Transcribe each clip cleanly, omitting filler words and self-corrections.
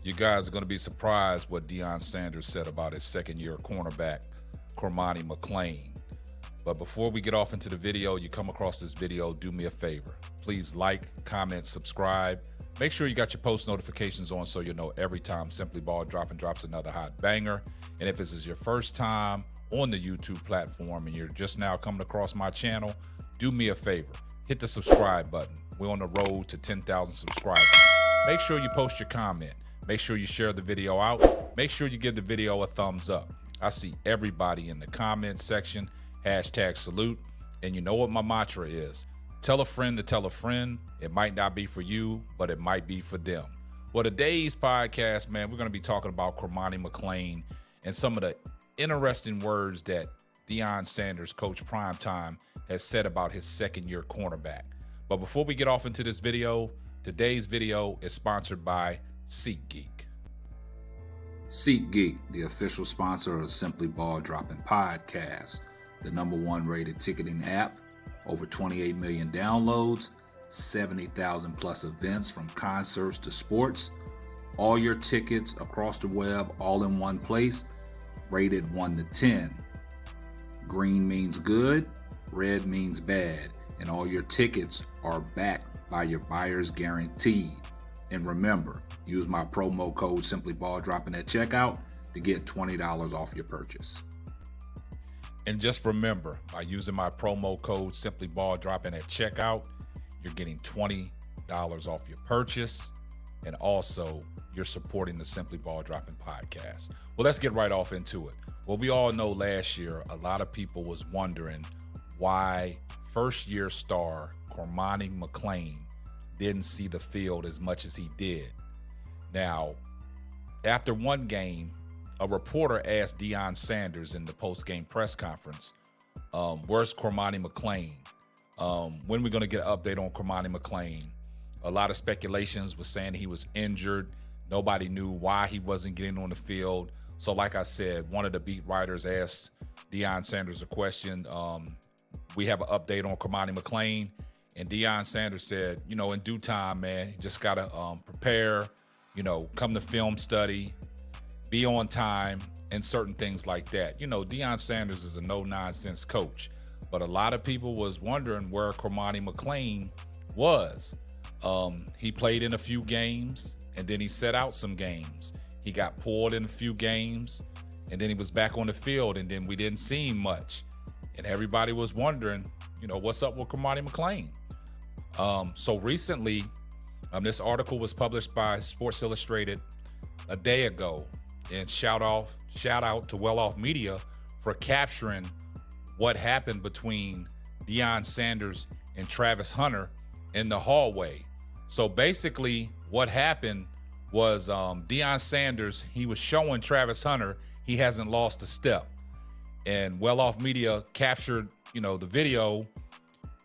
You guys are going to be surprised what Deion Sanders said about his second-year cornerback, Cormani McClain. But before we get off into the video, you come across this video, do me a favor. Please like, comment, subscribe. Make sure you got your post notifications on so you know every time Simply Ball drops another hot banger. And if this is your first time on the YouTube platform and you're just now coming across my channel, do me a favor. Hit the subscribe button. We're on the road to 10,000 subscribers. Make sure you post your comment. Make sure you share the video out. Make sure you give the video a thumbs up. I see everybody in the comment section. #salute. And you know what my mantra is. Tell a friend to tell a friend. It might not be for you, but it might be for them. Well, today's podcast, man, we're going to be talking about Cormani McClain and some of the interesting words that Deion Sanders, Coach Primetime, has said about his second-year cornerback. But before we get off into this video, today's video is sponsored by SeatGeek. SeatGeek, the official sponsor of Simply Ball Dropping Podcast, the #1 rated ticketing app, over 28 million downloads, 70,000 plus events from concerts to sports, all your tickets across the web, all in one place, rated 1 to 10. Green means good, red means bad, and all your tickets are backed by your buyer's guaranteed. And remember, use my promo code SimplyBallDropping at checkout to get $20 off your purchase. And just remember, by using my promo code SimplyBallDropping at checkout, you're getting $20 off your purchase, and also you're supporting the Simply Ball Dropping podcast. Well, let's get right off into it. Well, we all know last year a lot of people was wondering why first-year star Cormani McClain didn't see the field as much as he did. Now, after one game, a reporter asked Deion Sanders in the post-game press conference, where's Cormani McClain? When we're going to get an update on Cormani McClain? A lot of speculations was saying he was injured. Nobody knew why he wasn't getting on the field. So like I said, one of the beat writers asked Deion Sanders a question. We have an update on Cormani McClain. And Deion Sanders said, you know, in due time, man, you just got to prepare, you know, come to film study, be on time, and certain things like that. You know, Deion Sanders is a no-nonsense coach, but a lot of people was wondering where Cormani McClain was. He played in a few games, and then he set out some games. He got pulled in a few games, and then he was back on the field, and then we didn't see him much. And everybody was wondering, you know, what's up with Cormani McClain? So recently, this article was published by Sports Illustrated a day ago, and shout out to Well Off Media for capturing what happened between Deion Sanders and Travis Hunter in the hallway. So basically what happened was Deion Sanders, he was showing Travis Hunter he hasn't lost a step. And Well Off Media captured, you know, the video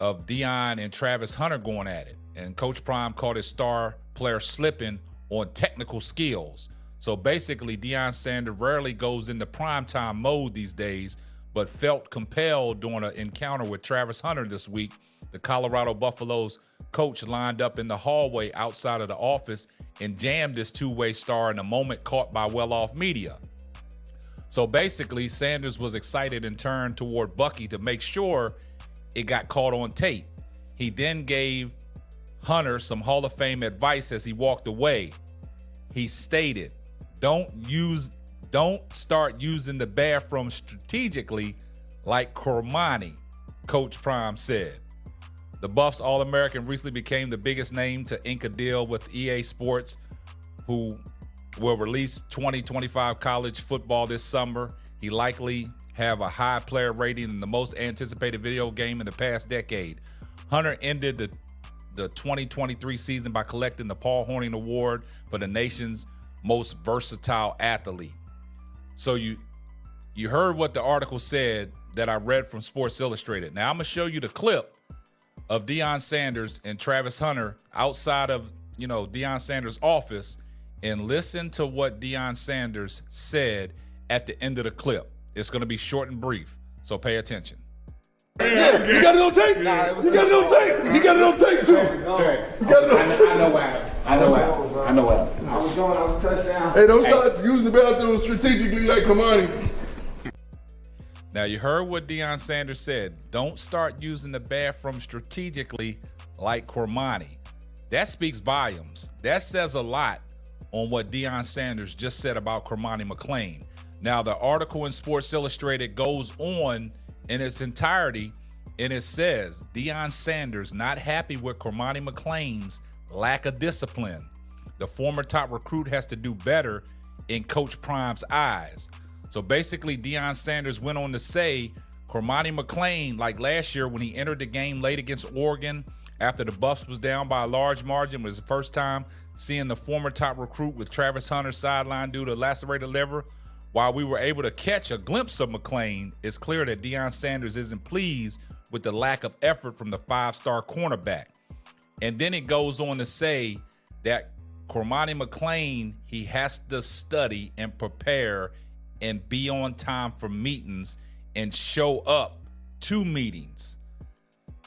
of Deion and Travis Hunter going at it. And Coach Prime called his star player slipping on technical skills. So basically, Deion Sanders rarely goes into primetime mode these days, but felt compelled during an encounter with Travis Hunter this week. The Colorado Buffaloes coach lined up in the hallway outside of the office and jammed this two-way star in a moment caught by Well Off Media. So basically, Sanders was excited and turned toward Bucky to make sure it got caught on tape. He then gave Hunter some Hall of Fame advice as he walked away. He stated, don't start using the bathroom strategically like Cormani, Coach Prime said. The Buffs All-American recently became the biggest name to ink a deal with EA Sports, who will release 2025 college football this summer. He likely have a high player rating in the most anticipated video game in the past decade. Hunter ended the 2023 season by collecting the Paul Hornung Award for the nation's most versatile athlete. So you heard what the article said that I read from Sports Illustrated. Now I'm gonna show you the clip of Deion Sanders and Travis Hunter outside of, you know, Deion Sanders' office, and listen to what Deion Sanders said at the end of the clip. It's gonna be short and brief, so pay attention. Yeah, you got it on tape? You got it on tape? You got it on tape, too. I know what. I was touchdown. Hey, don't start using the bathroom strategically like Cormani. Now, you heard what Deion Sanders said. Don't start using the bathroom strategically like Cormani. That speaks volumes. That says a lot on what Deion Sanders just said about Cormani McClain. Now, the article in Sports Illustrated goes on in its entirety, and it says, Deion Sanders not happy with Cormani McClain's lack of discipline. The former top recruit has to do better in Coach Prime's eyes. So basically, Deion Sanders went on to say Cormani McClain, like last year when he entered the game late against Oregon after the Buffs was down by a large margin, was the first time seeing the former top recruit with Travis Hunter sidelined due to lacerated liver. While we were able to catch a glimpse of McClain, it's clear that Deion Sanders isn't pleased with the lack of effort from the five-star cornerback. And then it goes on to say that Cormani McClain, he has to study and prepare and be on time for meetings and show up to meetings.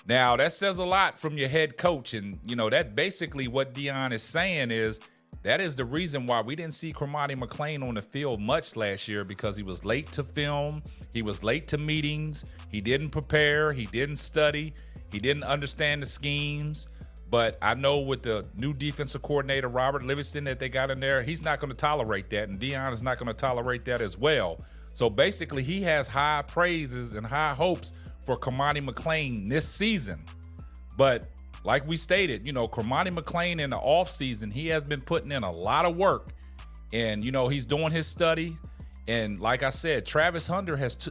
Now, that says a lot from your head coach. And, you know, that basically what Deion is saying is that is the reason why we didn't see Cormani McClain on the field much last year, because he was late to film. He was late to meetings. He didn't prepare. He didn't study. He didn't understand the schemes. But I know with the new defensive coordinator, Robert Livingston, that they got in there, he's not going to tolerate that. And Deion is not going to tolerate that as well. So basically, he has high praises and high hopes for Cormani McClain this season. But like we stated, you know, Cormani McClain in the offseason, he has been putting in a lot of work. And, you know, he's doing his study. And like I said, Travis Hunter has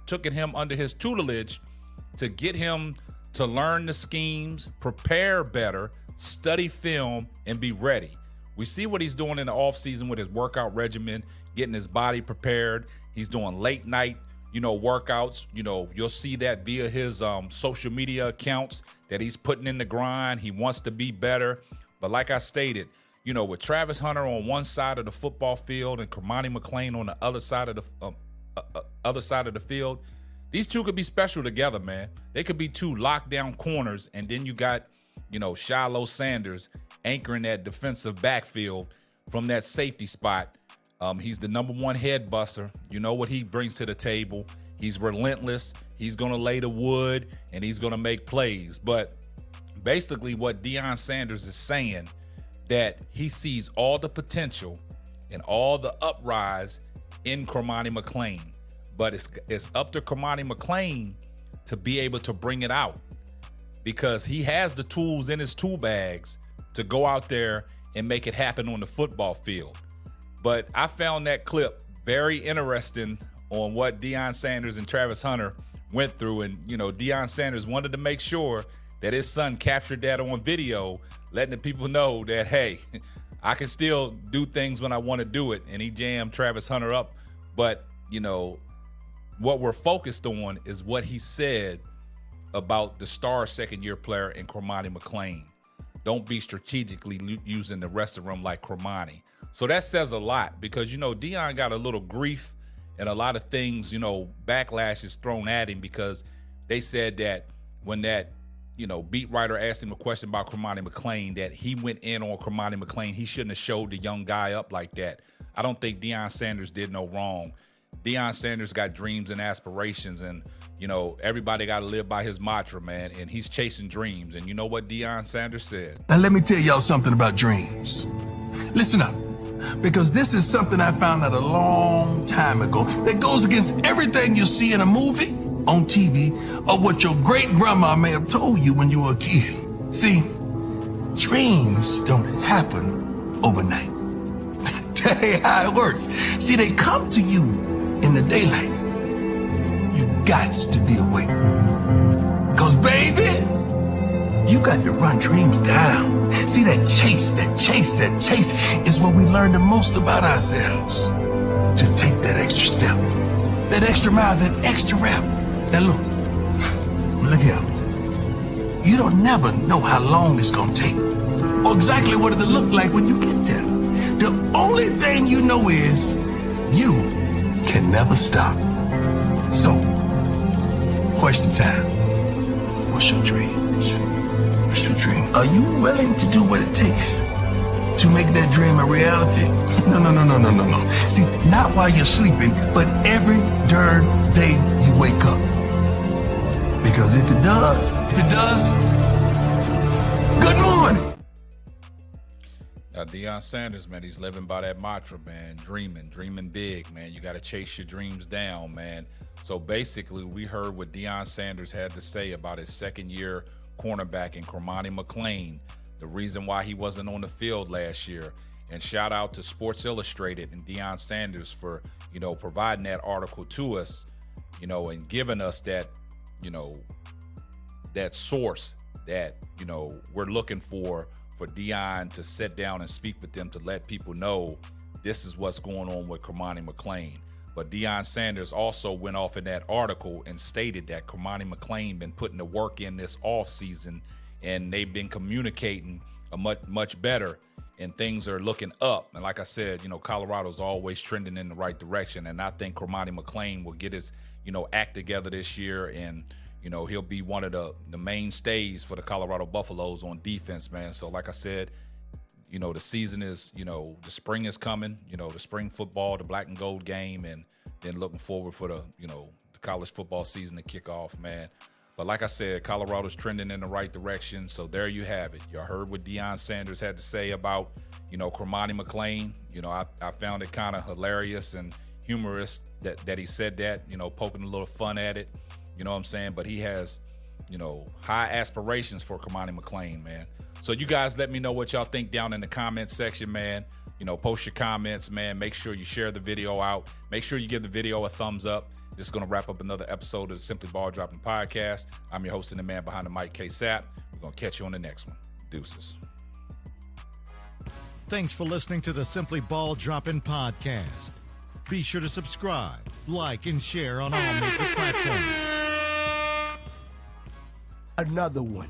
taken him under his tutelage to get him to learn the schemes, prepare better, study film, and be ready. We see what he's doing in the offseason with his workout regimen, getting his body prepared. He's doing late night, you know, workouts. You know, you'll see that via his social media accounts that he's putting in the grind. He wants to be better. But like I stated, you know, with Travis Hunter on one side of the football field and Cormani McClain on the other side of the field, these two could be special together, man. They could be two lockdown corners, and then you got, you know, Shiloh Sanders anchoring that defensive backfield from that safety spot. He's the number one head buster. You know what he brings to the table. He's relentless. He's going to lay the wood, and he's going to make plays. But basically what Deion Sanders is saying, that he sees all the potential and all the uprise in Cormani McClain. But it's up to Cormani McClain to be able to bring it out, because he has the tools in his tool bags to go out there and make it happen on the football field. But I found that clip very interesting on what Deion Sanders and Travis Hunter went through. And, you know, Deion Sanders wanted to make sure that his son captured that on video, letting the people know that, hey, I can still do things when I want to do it. And he jammed Travis Hunter up. But, you know, what we're focused on is what he said about the star second-year player in Cormani McClain. Don't be strategically using the rest of them like Cormani. So that says a lot, because, you know, Deion got a little grief and a lot of things, you know, backlash is thrown at him, because they said that when that, you know, beat writer asked him a question about Cormani McClain, that he went in on Cormani McClain. He shouldn't have showed the young guy up like that. I don't think Deion Sanders did no wrong. Deion Sanders got dreams and aspirations, and, you know, everybody got to live by his mantra, man, and he's chasing dreams. And you know what Deion Sanders said? Now, let me tell y'all something about dreams. Listen up, because this is something I found out a long time ago that goes against everything you see in a movie, on TV, or what your great-grandma may have told you when you were a kid. See, dreams don't happen overnight. That ain't how it works. See, they come to you in the daylight. You got to be awake. Because, baby, you got to run dreams down. See, that chase is where we learn the most about ourselves. To take that extra step, that extra mile, that extra rep. Now look here. You don't never know how long it's going to take, or exactly what it'll look like when you get there. The only thing you know is you can never stop. So, Question time. What's your dream? What's your dream? Are you willing to do what it takes to make that dream a reality? No. See, not while you're sleeping, but every darn day you wake up. Because if it does, good morning. Now, Deion Sanders, man, he's living by that mantra, man. Dreaming big, man. You got to chase your dreams down, man. So basically, we heard what Deion Sanders had to say about his second-year cornerback in Cormani McClain, the reason why he wasn't on the field last year. And shout out to Sports Illustrated and Deion Sanders for, providing that article to us, and giving us that, that source that, we're looking for Deion to sit down and speak with them to let people know this is what's going on with Cormani McClain. But Deion Sanders also went off in that article and stated that Cormani McClain been putting the work in this off season, and they've been communicating a much better, and things are looking up. And like I said, Colorado's always trending in the right direction, and I think Cormani McClain will get his act together this year, and he'll be one of the mainstays for the Colorado Buffaloes on defense, man. So like I said, the season is, the spring is coming, the spring football, the black and gold game, and then looking forward for the college football season to kick off, man. But like I said, Colorado's trending in the right direction. So there you have it. You heard what Deion Sanders had to say about, Cormani McClain. I found it kind of hilarious and humorous that he said that, poking a little fun at it. You know what I'm saying? But he has, high aspirations for Cormani McClain, man. So you guys let me know what y'all think down in the comment section, man. Post your comments, man. Make sure you share the video out. Make sure you give the video a thumbs up. This is going to wrap up another episode of the Simply Ball Dropping Podcast. I'm your host and the man behind the mic, K-Sap. We're going to catch you on the next one. Deuces. Thanks for listening to the Simply Ball Dropping Podcast. Be sure to subscribe, like, and share on all major platforms. Another one.